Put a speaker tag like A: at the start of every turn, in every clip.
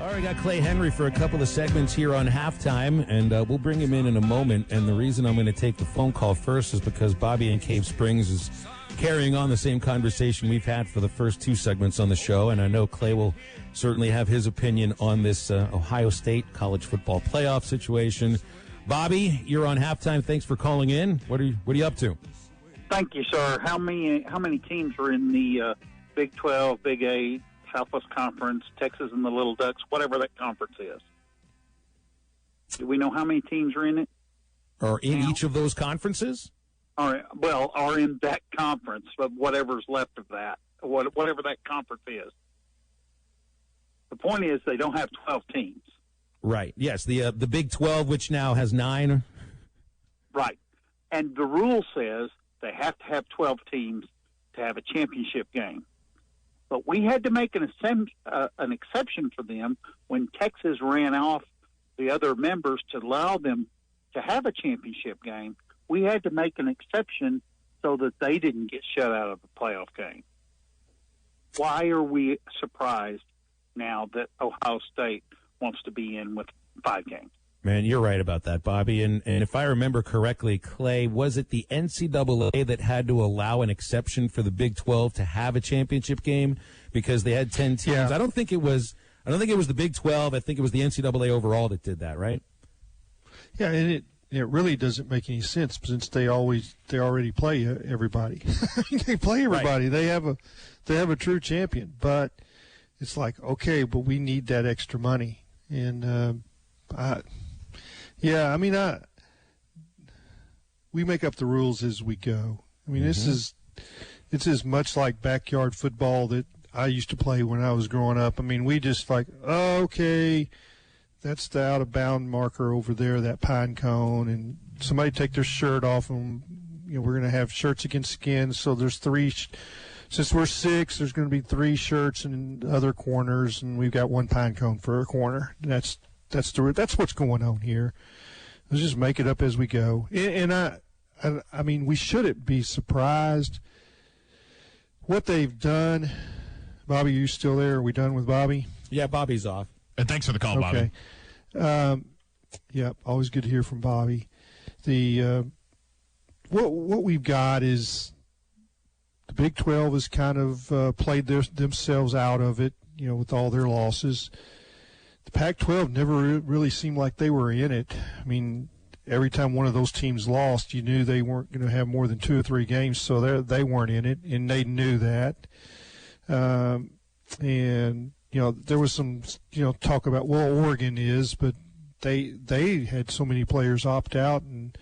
A: All right, I got Clay Henry for a couple of segments here on Halftime, and we'll bring him in a moment. And the reason I'm going to take the phone call first is because Bobby in Cave Springs is carrying on the same conversation we've had for the first two segments on the show, and I know Clay will certainly have his opinion on this Ohio State college football playoff situation. Bobby, you're on Halftime. Thanks for calling in. What are you up to?
B: Thank you, sir. How many teams are in the Big 12, Big 8, Southwest Conference, Texas and the Little Ducks, whatever that conference is? Do we know how many teams are in it?
A: Or in each of those conferences?
B: Are in that conference, but whatever's left of that, whatever that conference is. The point is they don't have 12 teams.
A: Right. Yes, the Big 12, which now has 9. Right.
B: And the rule says they have to have 12 teams to have a championship game. But we had to make an exception for them when Texas ran off the other members to allow them to have a championship game. We had to make an exception so that they didn't get shut out of the playoff game. Why are we surprised now that Ohio State wants to be in with 5 games?
A: Man, you're right about that, Bobby. And if I remember correctly, Clay, was it the NCAA that had to allow an exception for the Big 12 to have a championship game because they had 10 teams? Yeah. I don't think it was the Big 12. I think it was the NCAA overall that did that, right?
C: Yeah, and it really doesn't make any sense since they already play everybody. They play everybody. Right. They have a true champion, but it's like, okay, but we need that extra money. And we make up the rules as we go. I mean, it's as much like backyard football that I used to play when I was growing up. I mean, we just like, oh, okay, that's the out-of-bound marker over there, that pine cone, and somebody take their shirt off, and we're going to have shirts against skins. So there's 3. Since we're 6, there's going to be 3 shirts in other corners, and we've got 1 pine cone for a corner. That's what's going on here. Let's just make it up as we go. And I mean, we shouldn't be surprised what they've done. Bobby, are you still there? Are we done with Bobby?
A: Yeah, Bobby's off.
D: And thanks for the call, Bobby.
C: Okay. Always good to hear from Bobby. The what we've got is the Big 12 has kind of played themselves out of it, with all their losses. The Pac-12 never really seemed like they were in it. I mean, every time one of those teams lost, you knew they weren't going to have more than 2 or 3 games, so they weren't in it, and they knew that. And there was some talk about Oregon is, but they had so many players opt out and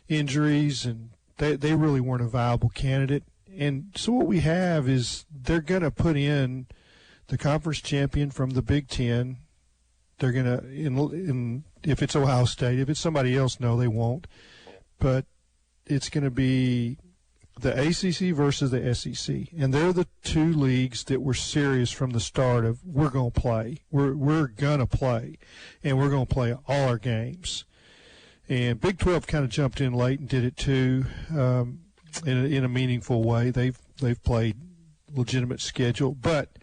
C: injuries, and they really weren't a viable candidate. And so what we have is they're going to put in the conference champion from the Big Ten. They're going to, if it's Ohio State, if it's somebody else, no, they won't. But it's going to be the ACC versus the SEC. And they're the 2 leagues that were serious from the start of we're going to play. We're going to play. And we're going to play all our games. And Big 12 kind of jumped in late and did it too. In a meaningful way. They've played legitimate schedule, but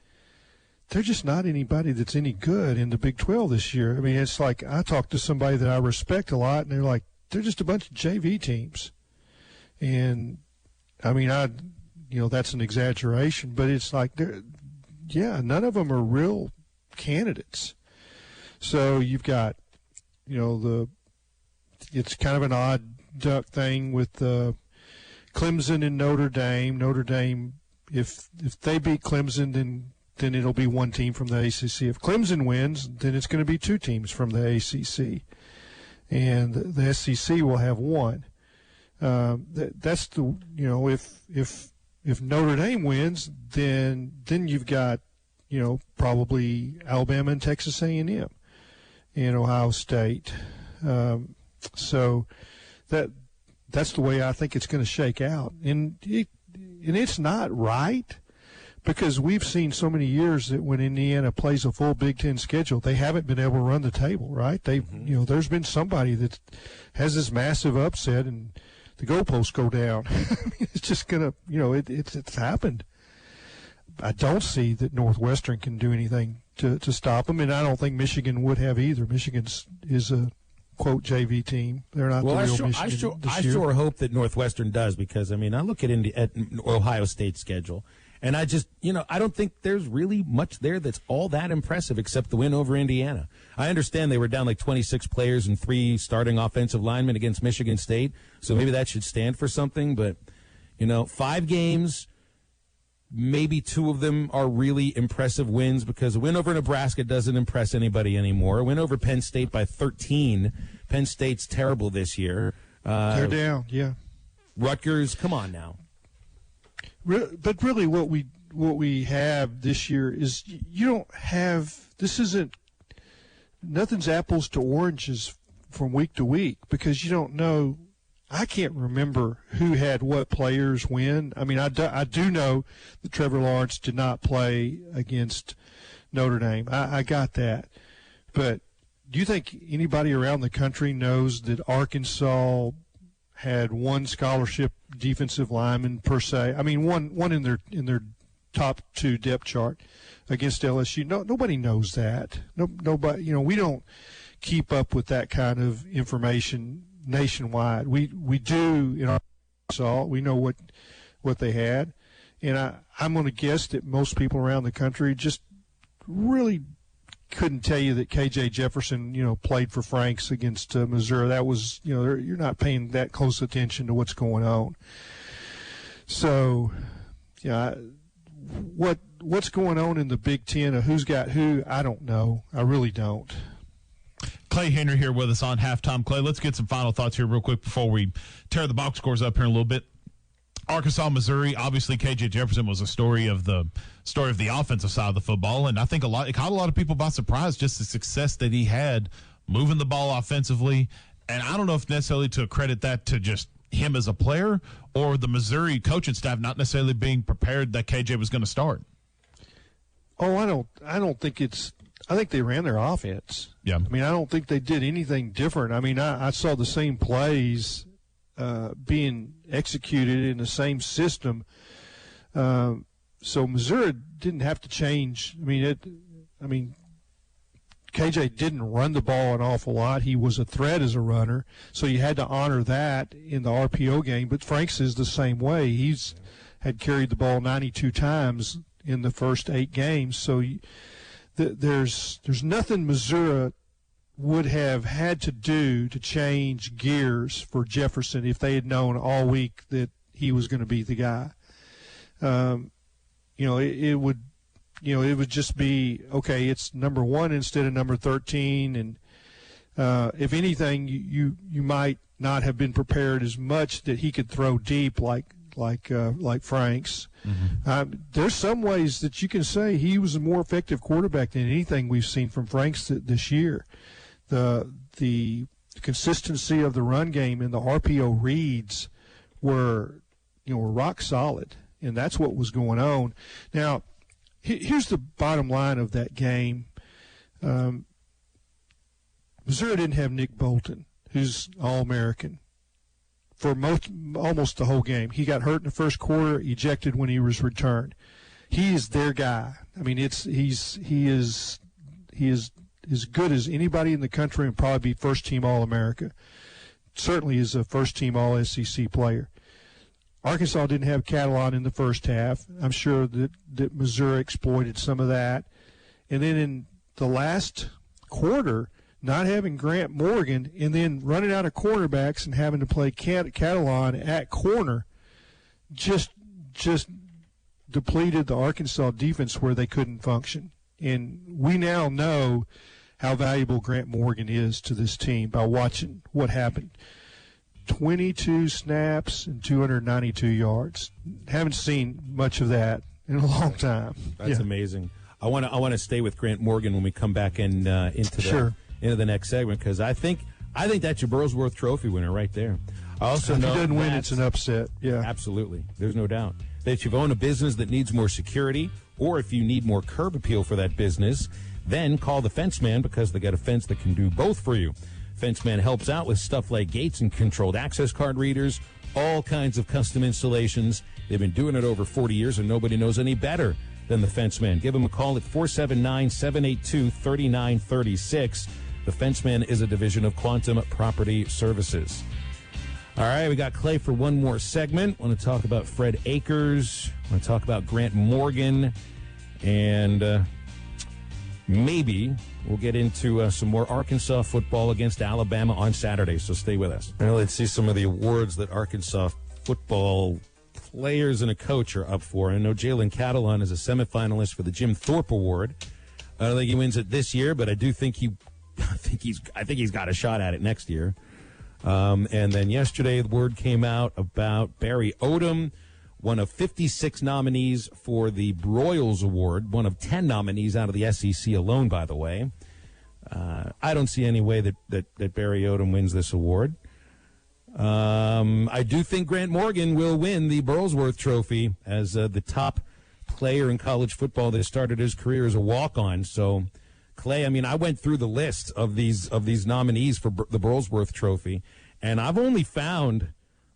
C: they're just not anybody that's any good in the Big 12 this year. I mean, it's like I talked to somebody that I respect a lot, and they're like, they're just a bunch of JV teams. And, I mean, that's an exaggeration, but it's like, none of them are real candidates. So you've got, it's kind of an odd duck thing with Clemson and Notre Dame. Notre Dame, if they beat Clemson, then it'll be 1 team from the ACC. If Clemson wins, then it's going to be 2 teams from the ACC, and the SEC will have 1. That's the if Notre Dame wins, then you've got probably Alabama and Texas A&M and Ohio State. So that's the way I think it's going to shake out, and it's not right. Because we've seen so many years that when Indiana plays a full Big Ten schedule, they haven't been able to run the table, right? There's been somebody that has this massive upset and the goalposts go down. It's just gonna, it's happened. I don't see that Northwestern can do anything to stop them, and I don't think Michigan would have either. Michigan is a quote JV team. They're not the real Michigan this year.
A: I sure hope that Northwestern does, because I look at Ohio State's schedule, and I just I don't think there's really much there that's all that impressive except the win over Indiana. I understand they were down like 26 players and 3 starting offensive linemen against Michigan State, so maybe that should stand for something. But 5 games. Maybe 2 of them are really impressive wins, because a win over Nebraska doesn't impress anybody anymore. A win over Penn State by 13. Penn State's terrible this year.
C: They're down, yeah.
A: Rutgers, come on now.
C: But really what we have this year is you don't have – this isn't – nothing's apples to oranges from week to week, because you don't know – I can't remember who had what players when. I do know that Trevor Lawrence did not play against Notre Dame. I got that. But do you think anybody around the country knows that Arkansas had 1 scholarship defensive lineman per se? One in their top 2 depth chart against LSU. Nobody knows that. Nobody. We don't keep up with that kind of information nationwide. We do in Arkansas. We know what they had, and I'm going to guess that most people around the country just really couldn't tell you that KJ Jefferson played for Franks against Missouri. That was you're not paying that close attention to what's going on. So what's going on in the Big Ten, or who's got who, I don't know. I really don't.
D: Clay Henry here with us on Halftime. Clay, let's get some final thoughts here real quick before we tear the box scores up here in a little bit. Arkansas, Missouri, obviously KJ Jefferson was a story of the offensive side of the football, and I think it caught a lot of people by surprise, just the success that he had moving the ball offensively. And I don't know if necessarily to credit that to just him as a player or the Missouri coaching staff not necessarily being prepared that KJ was going to start.
C: Oh, I don't think it's – I think they ran their offense.
D: Yeah.
C: I don't think they did anything different. I saw the same plays being executed in the same system. So Missouri didn't have to change. KJ didn't run the ball an awful lot. He was a threat as a runner, so you had to honor that in the RPO game. But Franks is the same way. He's had carried the ball 92 times in the first 8 games. So there's nothing Missouri would have had to do to change gears for Jefferson if they had known all week that he was going to be the guy. It would just be, okay, it's number 1 instead of number 13, and if anything, you might not have been prepared as much that he could throw deep like Franks. Mm-hmm. There's some ways that you can say he was a more effective quarterback than anything we've seen from Franks this year. The consistency of the run game and the RPO reads were rock solid, and that's what was going on. Now, here's the bottom line of that game. Missouri didn't have Nick Bolton, who's All-American, for almost the whole game. He got hurt in the first quarter, ejected when he was returned. He is their guy. He is as good as anybody in the country and probably be first-team All-America. Certainly is a first-team All-SEC player. Arkansas didn't have Catalan in the first half. I'm sure that Missouri exploited some of that. And then in the last quarter, not having Grant Morgan and then running out of cornerbacks and having to play Catalan at corner just depleted the Arkansas defense where they couldn't function. And we now know how valuable Grant Morgan is to this team by watching what happened. 22 snaps and 292 yards. Haven't seen much of that in a long time.
A: That's amazing. I want to stay with Grant Morgan when we come back into the next segment, because I think that's your Burlsworth Trophy winner right there. I also know
C: if he doesn't win, it's an upset. Yeah,
A: absolutely. There's no doubt that if you've owned a business that needs more security, or if you need more curb appeal for that business, then call the Fence Man, because they got a fence that can do both for you. Fence Man helps out with stuff like gates and controlled access card readers, all kinds of custom installations. They've been doing it over 40 years, and nobody knows any better than the Fenceman. Give him a call at 479-782-3936. The Fenceman is a division of Quantum Property Services. All right, we got Clay for one more segment. Want to talk about Fred Akers. Want to talk about Grant Morgan. And maybe we'll get into some more Arkansas football against Alabama on Saturday, so stay with us. Well, let's see some of the awards that Arkansas football players and a coach are up for. I know Jalen Catalon is a semifinalist for the Jim Thorpe Award. I don't think he wins it this year, but I do think I think he's got a shot at it next year. And then yesterday, the word came out about Barry Odom, one of 56 nominees for the Broyles Award, one of 10 nominees out of the SEC alone, by the way. I don't see any way that Barry Odom wins this award. I do think Grant Morgan will win the Burlsworth Trophy as the top player in college football that started his career as a walk-on. So, Clay, I mean, I went through the list of these nominees for the Burlsworth Trophy, and I've only found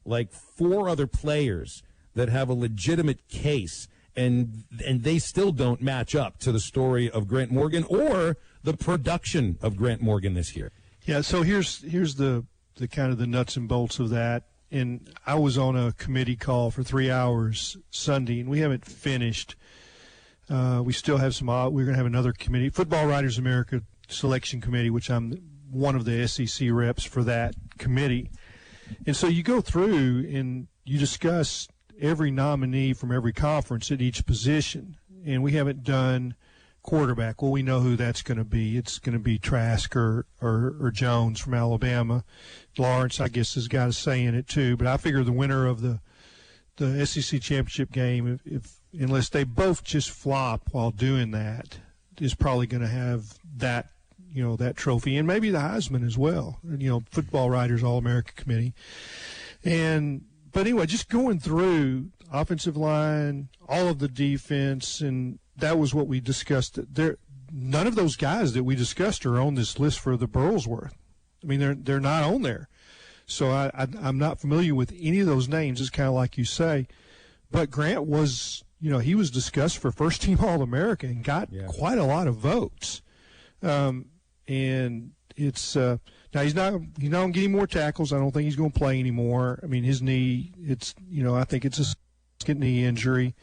A: like 4 other players that have a legitimate case, and they still don't match up to the story of Grant Morgan or the production of Grant Morgan this year.
C: Yeah, so here's the kind of the nuts and bolts of that. And I was on a committee call for 3 hours Sunday, and we haven't finished. We still have we're going to have another committee, Football Writers America Selection Committee, which I'm one of the SEC reps for that committee. And so you go through and you discuss every nominee from every conference at each position. And we haven't done quarterback. Well, we know who that's going to be. It's going to be Trask or Jones from Alabama. Lawrence, I guess, has got a say in it too. But I figure the winner of the SEC championship game, if unless they both just flop while doing that, is probably going to have that trophy, and maybe the Heisman as well. Football Writers All-America Committee. But anyway, just going through offensive line, all of the defense, and that was what we discussed. None of those guys that we discussed are on this list for the Burlsworth. I mean, they're not on there. So I'm not familiar with any of those names. It's kind of like you say. But Grant was, he was discussed for first-team All-America and got quite a lot of votes. And it's now he's not going to get any more tackles. I don't think he's going to play anymore. I mean, his knee, I think it's a second knee injury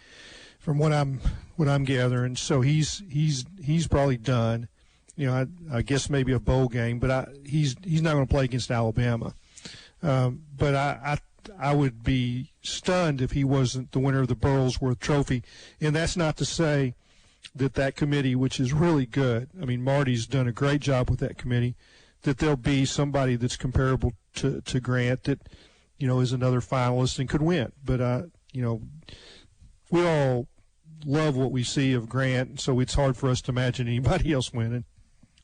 C: from what I'm gathering. So he's probably done. I guess maybe a bowl game, but he's not going to play against Alabama. But I would be stunned if he wasn't the winner of the Burlsworth Trophy. And that's not to say that committee, which is really good, I mean, Marty's done a great job with that committee, that there'll be somebody that's comparable to Grant that, is another finalist and could win. But, we all love what we see of Grant, so it's hard for us to imagine anybody else winning.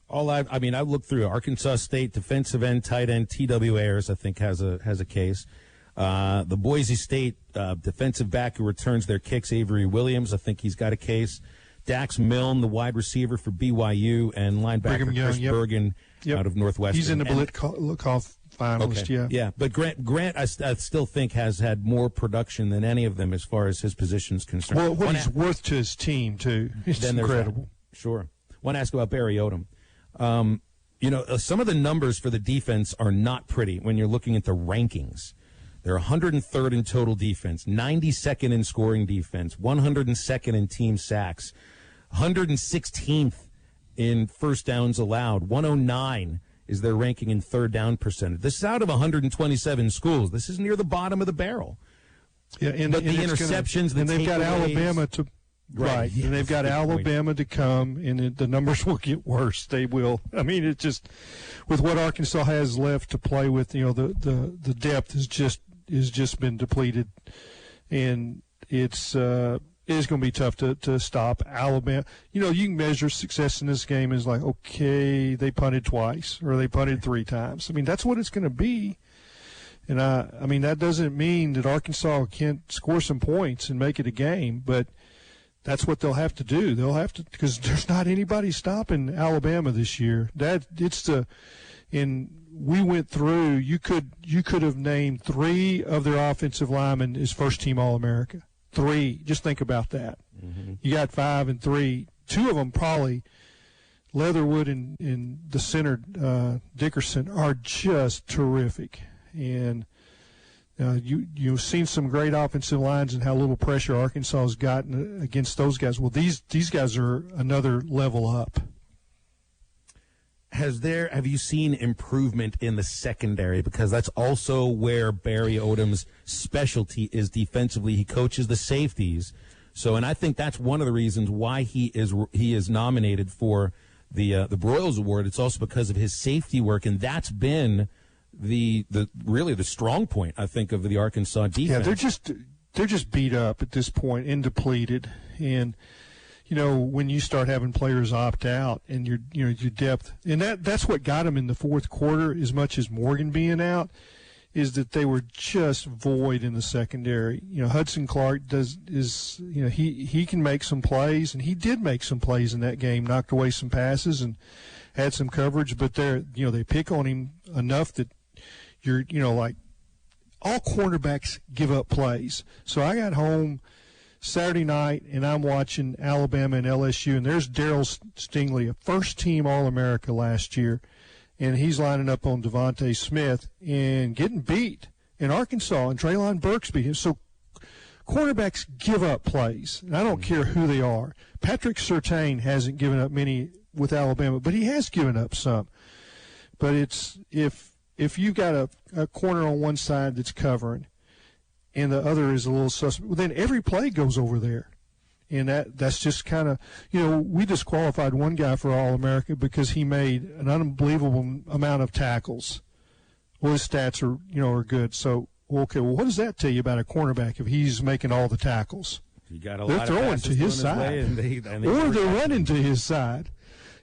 A: I looked through Arkansas State defensive end, tight end, T.W. Ayers, I think has a case. The Boise State defensive back who returns their kicks, Avery Williams, I think he's got a case. Dax Milne, the wide receiver for BYU, and linebacker Chris Bergen out of Northwestern.
C: He's in the Blitkoff finalist,
A: okay. Yeah, but Grant I still think has had more production than any of them as far as his position's concerned.
C: Well, what he's worth to his team, too. It's incredible.
A: Sure. I want to ask about Barry Odom. Some of the numbers for the defense are not pretty when you're looking at the rankings. They're 103rd in total defense, 92nd in scoring defense, 102nd in team sacks, 116th in first downs allowed, 109 is their ranking in third down percentage. This is out of 127 schools. This is near the bottom of the barrel.
C: Yeah,
A: but the interceptions,
C: and they've got Alabama to right, and they've got Alabama to come, and the numbers will get worse. They will. I mean, it just with what Arkansas has left to play with, the depth has just been depleted, and it's going to be tough to stop Alabama. You can measure success in this game as like, okay, they punted twice or they punted 3 times. I mean, that's what it's going to be. And I mean, that doesn't mean that Arkansas can't score some points and make it a game, but that's what they'll have to do. They'll have to, because there's not anybody stopping Alabama this year. And we went through. You could have named 3 of their offensive linemen as first team All-America. 3. Just think about that. You got 5 and 3. 2 of them probably, Leatherwood and the center, Dickerson, are just terrific. And you've seen some great offensive lines and how little pressure Arkansas has gotten against those guys. Well, these guys are another level up.
A: Have you seen improvement in the secondary? Because that's also where Barry Odom's specialty is defensively. He coaches the safeties. So, and I think that's one of the reasons why he is nominated for the Broyles Award. It's also because of his safety work, and that's been the really the strong point, I think, of the Arkansas defense.
C: Yeah, they're just beat up at this point and depleted. And when you start having players opt out and your depth, and that's what got them in the fourth quarter as much as Morgan being out, is that they were just void in the secondary. Hudson Clark he can make some plays, and he did make some plays in that game, knocked away some passes and had some coverage, but they pick on him enough that like all cornerbacks give up plays. So I got home Saturday night, and I'm watching Alabama and LSU, and there's Darryl Stingley, a first-team All-America last year, and he's lining up on Devontae Smith and getting beat in Arkansas, and Treylon Burks beat him. So cornerbacks give up plays, and I don't care who they are. Patrick Surtain hasn't given up many with Alabama, but he has given up some. But it's if you've got a corner on one side that's covering, and the other is a little suspect, well, then every play goes over there. And that's just kind of, we disqualified one guy for All-America because he made an unbelievable amount of tackles. Well, his stats are good. So, okay, well, what does that tell you about a cornerback if he's making all the tackles?
A: You got a
C: they're
A: lot
C: throwing
A: of
C: to his side, or they're running to his side.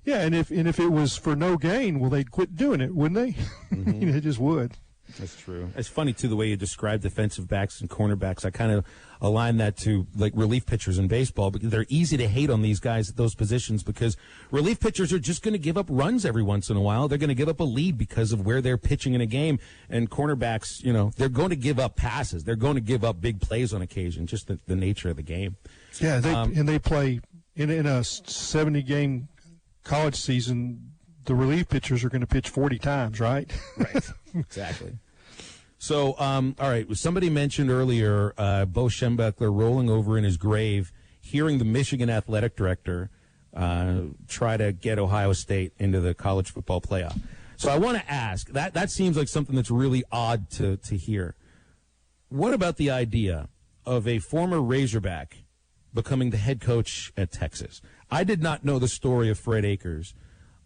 C: Yeah, and if it was for no gain, well, they'd quit doing it, wouldn't they?
A: Mm-hmm.
C: They just would.
A: That's true. It's funny, too, the way you describe defensive backs and cornerbacks. I kind of align that to, like, relief pitchers in baseball, because they're easy to hate on these guys at those positions because relief pitchers are just going to give up runs every once in a while. They're going to give up a lead because of where they're pitching in a game. And cornerbacks, they're going to give up passes. They're going to give up big plays on occasion, just the nature of the game.
C: Yeah, they play in a 70-game college season. The relief pitchers are going to pitch 40 times, right?
A: Right, exactly. So, all right, somebody mentioned earlier Bo Schembechler rolling over in his grave, hearing the Michigan athletic director try to get Ohio State into the college football playoff. So I want to ask, that seems like something that's really odd to hear. What about the idea of a former Razorback becoming the head coach at Texas? I did not know the story of Fred Akers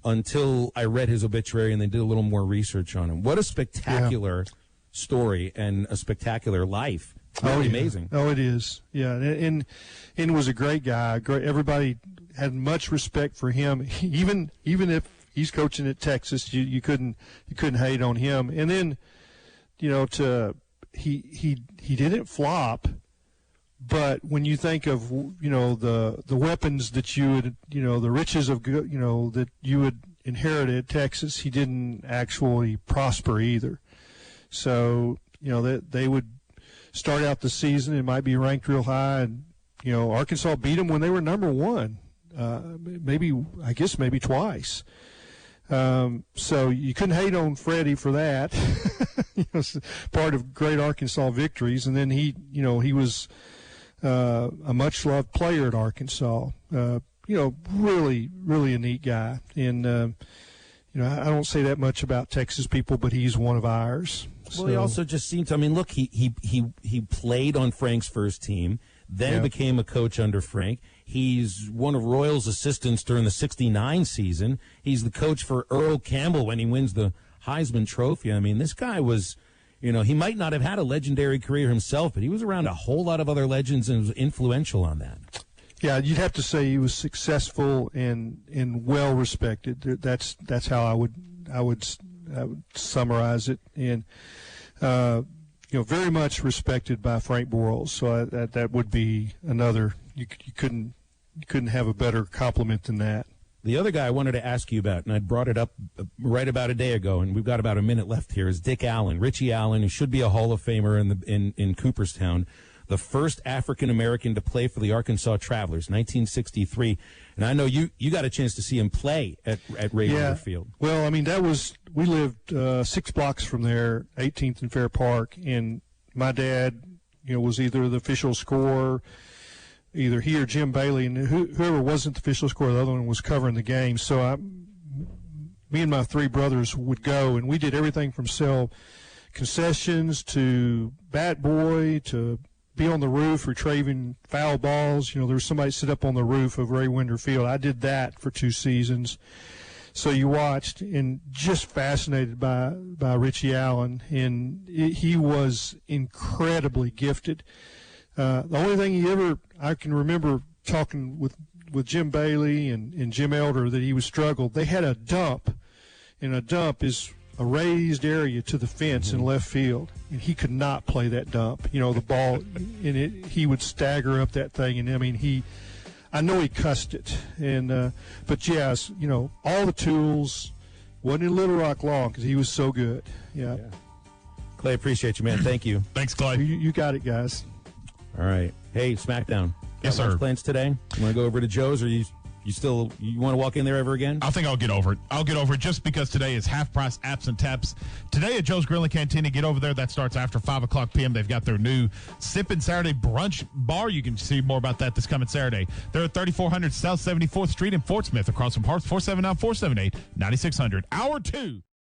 A: until I read his obituary and then did a little more research on him. What a spectacular story and a spectacular life. Really amazing.
C: Oh, it is. Yeah, and was a great guy. Everybody had much respect for him. Even if he's coaching at Texas, you couldn't hate on him. And then, he didn't flop. But when you think of the weapons that you would the riches of that you would inherit at Texas, he didn't actually prosper either. So that they would start out the season, it might be ranked real high, and Arkansas beat them when they were number one, maybe twice. So you couldn't hate on Freddie for that. It's part of great Arkansas victories, and then he was a much-loved player at Arkansas. Really, really a neat guy. And, I don't say that much about Texas people, but he's one of ours.
A: Well, he also just seems, look, he played on Frank's first team, then became a coach under Frank. He's one of Royal's assistants during the 69 season. He's the coach for Earl Campbell when he wins the Heisman Trophy. This guy was... he might not have had a legendary career himself, but he was around a whole lot of other legends and was influential on that.
C: Yeah, you'd have to say he was successful and well respected. That's how I would summarize it, and very much respected by Frank Broyles. So that would be another. You couldn't have a better compliment than that.
A: The other guy I wanted to ask you about, and I brought it up right about a day ago, and we've got about a minute left here, is Dick Allen, Richie Allen, who should be a Hall of Famer in Cooperstown, the first African American to play for the Arkansas Travelers, 1963. And I know you got a chance to see him play at Ray Winder Field.
C: Well, I mean, we lived 6 blocks from there, 18th and Fair Park, and my dad, was either the official scorer, either he or Jim Bailey, and whoever wasn't the official scorer, the other one was covering the game. So me and my 3 brothers would go, and we did everything from sell concessions to bat boy to be on the roof retrieving foul balls. There was somebody sit up on the roof of Ray Winder Field. I did that for 2 seasons. So you watched and just fascinated by Richie Allen, and he was incredibly gifted. The only thing I can remember talking with Jim Bailey and Jim Elder that he was struggled. They had a dump, and a dump is a raised area to the fence in left field, and he could not play that dump. The ball, and he would stagger up that thing, and I mean I know he cussed it, and but yes, all the tools. Wasn't in Little Rock long because he was so good. Yeah.
A: Clay, appreciate you, man. Thank you.
D: Thanks, Clay.
C: You got it, guys.
A: All right. Hey, SmackDown.
D: Yes, sir.
A: Plans today? You want to go over to Joe's, or you want to walk in there ever again?
D: I think I'll get over it. I'll get over it just because today is half price apps and taps. Today at Joe's Grill and Cantina, get over there. That starts after 5 o'clock p.m. They've got their new Sippin' Saturday brunch bar. You can see more about that this coming Saturday. They're at 3400 South 74th Street in Fort Smith, across from Hearts, 479-478-9600. Hour 2.